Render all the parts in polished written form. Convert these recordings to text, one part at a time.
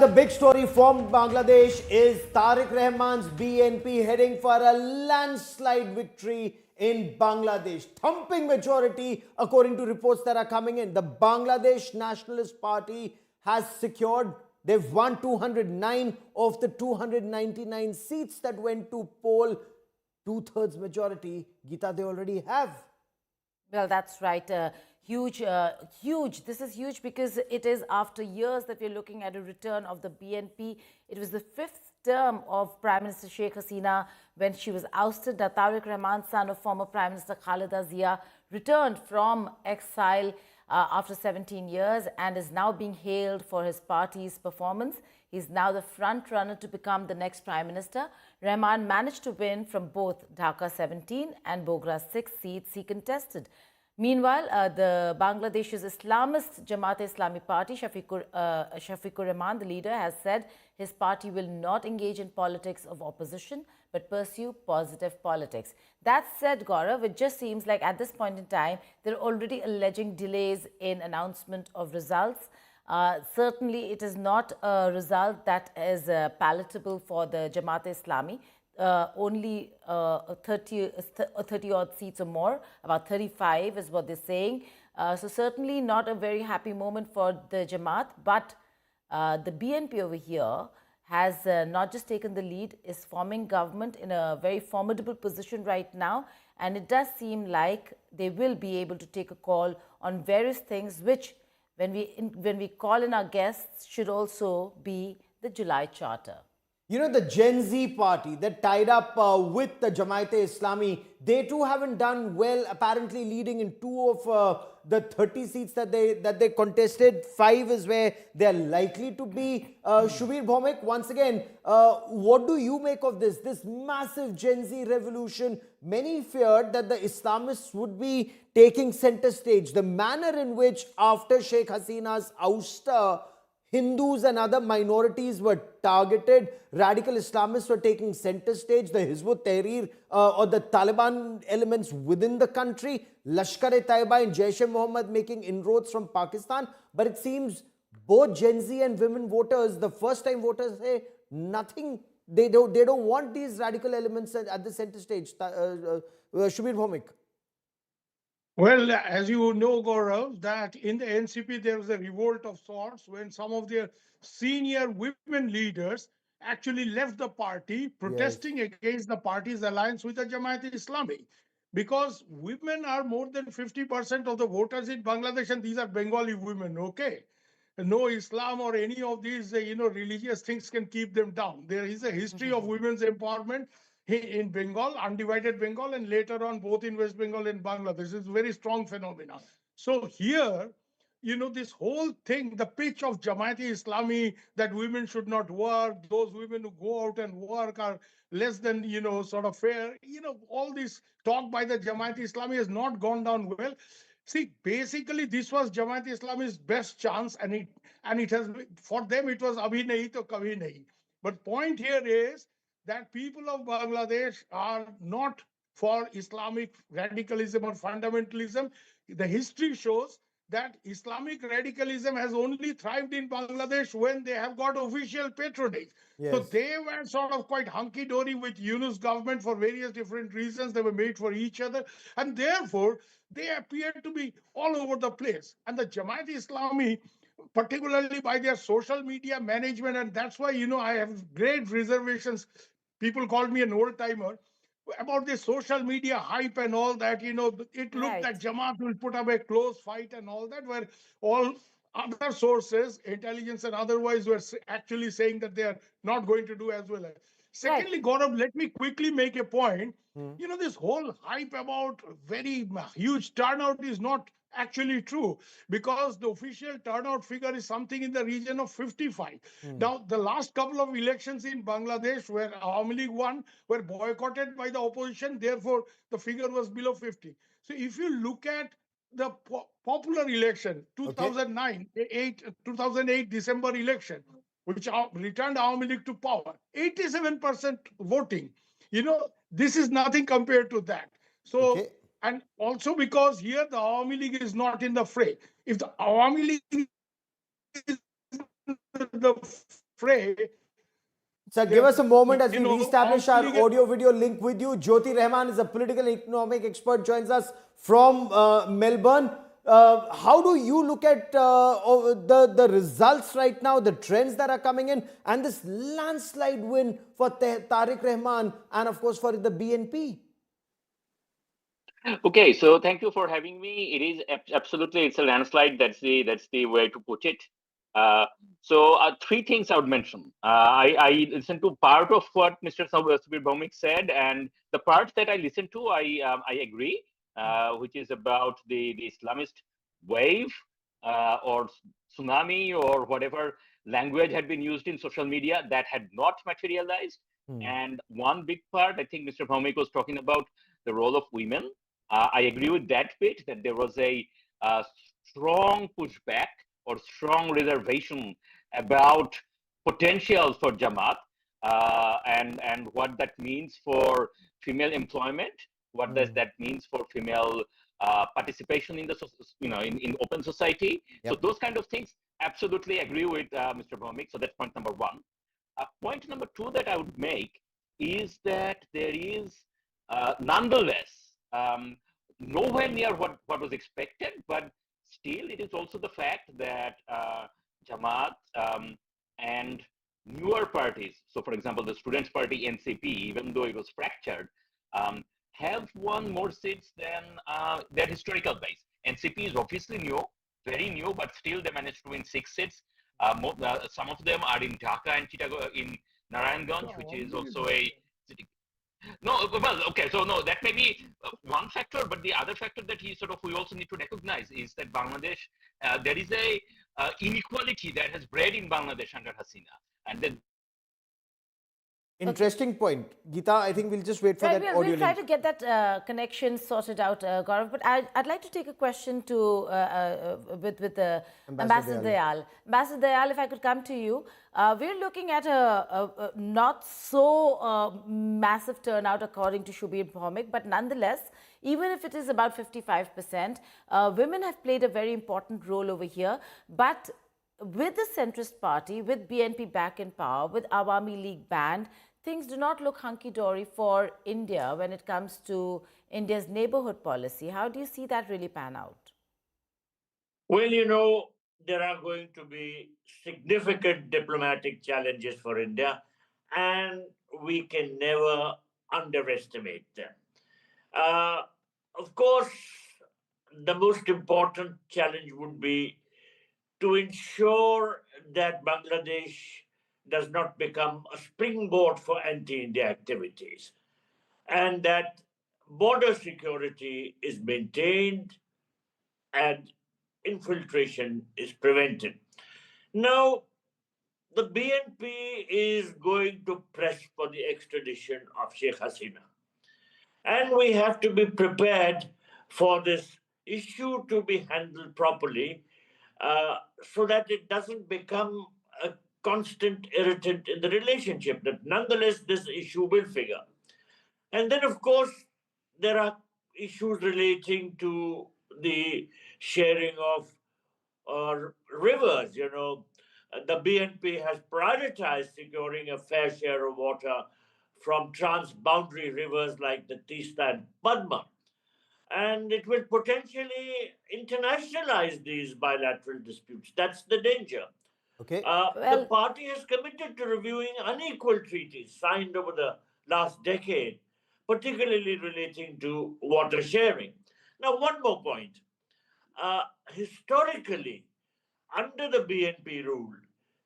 The big story from Bangladesh is Tariq Rahman's BNP heading for a landslide victory in Bangladesh. Thumping majority, according to reports that are coming in. The Bangladesh Nationalist Party has secured, they've won 209 of the 299 seats that went to poll. Two-thirds majority, Geeta, they already have. Well, that's right. Huge. This is huge because it is after years that we're looking at a return of the BNP. It was the fifth term of Prime Minister Sheikh Hasina when she was ousted. Tariq Rahman, son of former Prime Minister Khaleda Zia, returned from exile after 17 years and is now being hailed for his party's performance. He's now the front runner to become the next Prime Minister. Rahman managed to win from both Dhaka 17 and Bogra 6 seats he contested. Meanwhile, the Bangladesh's Islamist Jamaat-e-Islami Party, Sheikh Rahman, the leader, has said his party will not engage in politics of opposition but pursue positive politics. That said, Gaurav, it just seems like at this point in time, they're already alleging delays in announcement of results. Certainly, it is not a result that is palatable for the Jamaat-e-Islami. Only 30 odd seats or more, about 35 is what they're saying. So certainly not a very happy moment for the Jamaat, but the BNP over here has not just taken the lead, is forming government in a very formidable position right now. And it does seem like they will be able to take a call on various things, which when we call in our guests should also be the July Charter. You know, the Gen Z party that tied up with the Jamaat-e-Islami, they too haven't done well, apparently leading in 2 of the 30 seats that they contested. 5 is where they're likely to be. Shubir Bhomik, once again, what do you make of this massive Gen Z revolution? Many feared that the Islamists would be taking center stage. The manner in which, after Sheikh Hasina's ouster, Hindus and other minorities were targeted. Radical Islamists were taking center stage. The Hizb ut-Tahrir or the Taliban elements within the country. Lashkar-e-Taiba and Jaish-e-Mohammed making inroads from Pakistan. But it seems both Gen Z and women voters, the first-time voters, say nothing. They don't want these radical elements at the center stage. Shubir Bhomik. Well, as you know, Gaurav, that in the NCP there was a revolt of sorts when some of their senior women leaders actually left the party, protesting against the party's alliance with the Jamaat-e-Islami. Because women are more than 50% of the voters in Bangladesh, and these are Bengali women, okay? No Islam or any of these, religious things can keep them down. There is a history of women's empowerment in Bengal, undivided Bengal, and later on both in West Bengal and Bangladesh. It's a very strong phenomenon. So here, this whole thing, the pitch of Jamaat-e-Islami that women should not work, those women who go out and work are less than, sort of fair. All this talk by the Jamaat-e-Islami has not gone down well. See, basically, this was Jamaat-e-Islami's best chance, and it has, for them, it was abhi nahi to kabhi nahi. But point here is that people of Bangladesh are not for Islamic radicalism or fundamentalism. The history shows that Islamic radicalism has only thrived in Bangladesh when they have got official patronage. Yes. So they were sort of quite hunky-dory with Yunus government for various different reasons. They were made for each other. And therefore, they appear to be all over the place. And the Jamaat-e-Islami, particularly by their social media management, and that's why, I have great reservations. People called me an old-timer about the social media hype and all that. It looked that Jamaat will put up a close fight and all that, where all other sources, intelligence and otherwise, were actually saying that they are not going to do as well. Secondly, Gaurav, let me quickly make a point. This whole hype about very huge turnout is not actually true, because the official turnout figure is something in the region of 55. Now, the last couple of elections in Bangladesh where Awami League won were boycotted by the opposition. Therefore, the figure was below 50. So if you look at the popular election, 2008 December election, which returned Awami League to power, 87% voting. This is nothing compared to that. So, and also because here the Awami League is not in the fray. If the Awami League is the fray. Sir, give us a moment as we Are reestablish our feeling audio-video link with you. Jyoti Rahman is a political and economic expert, joins us from Melbourne. How do you look at the results right now, the trends that are coming in, and this landslide win for Tariq Rahman and, of course, for the BNP? Okay, so thank you for having me. It is absolutely, it's a landslide. That's the way to put it. Three things I would mention. I listened to part of what Mr. Subir Bhaumik said, and the part that I listened to, I agree, which is about the Islamist wave or tsunami or whatever language had been used in social media that had not materialized. And one big part, I think Mr. Bhaumik was talking about the role of women. I agree with that bit, that there was a strong pushback or strong reservation about potential for Jamaat and what that means for female employment, what does that means for female participation in the in open society. Yep. So those kind of things, absolutely agree with Mr. Bhaumik. So that's point number one. Point number two that I would make is that there is nonetheless nowhere near what was expected, but still it is also the fact that Jamaat and newer parties, so for example, the Students' Party NCP, even though it was fractured, have won more seats than their historical base. NCP is obviously new, very new, but still they managed to win 6 seats. Some of them are in Dhaka and Chittagong, in Narayanganj, which is also a city. No, well, okay, so no, that may be one factor, but the other factor that we also need to recognize is that Bangladesh, there is a inequality that has bred in Bangladesh under Hasina, and then. Interesting point. Geeta, I think we'll just wait for that audio We'll try link. to get that connection sorted out, Gaurav. But I'd like to take a question to with Ambassador Dayal. Ambassador Dayal, if I could come to you. We're looking at a not so massive turnout according to Subir Bhaumik, but nonetheless, even if it is about 55%, women have played a very important role over here. But with the centrist party, with BNP back in power, with Awami League banned, things do not look hunky-dory for India when it comes to India's neighborhood policy. How do you see that really pan out? Well, there are going to be significant diplomatic challenges for India, and we can never underestimate them. Of course, the most important challenge would be to ensure that Bangladesh does not become a springboard for anti-India activities, and that border security is maintained and infiltration is prevented. Now, the BNP is going to press for the extradition of Sheikh Hasina. And we have to be prepared for this issue to be handled properly so that it doesn't become a constant irritant in the relationship, that nonetheless this issue will figure. And then, of course, there are issues relating to the sharing of rivers. The BNP has prioritized securing a fair share of water from trans-boundary rivers like the Tista and Padma. And it will potentially internationalize these bilateral disputes. That's the danger. Okay. The party has committed to reviewing unequal treaties signed over the last decade, particularly relating to water sharing. Now, one more point. Historically, under the BNP rule,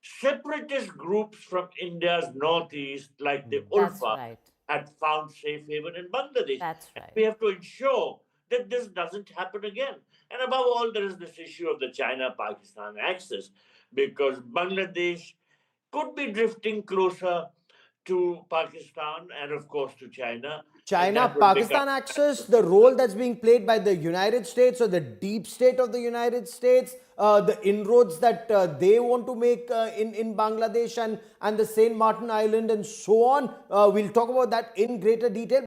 separatist groups from India's northeast, like the Ulfa, had found safe haven in Bangladesh. That's right. We have to ensure that this doesn't happen again. And above all, there is this issue of the China-Pakistan axis, because Bangladesh could be drifting closer to Pakistan and, of course, to China. China-Pakistan axis, the role that's being played by the United States or the deep state of the United States, the inroads that they want to make in Bangladesh and the Saint Martin Island and so on. We'll talk about that in greater detail.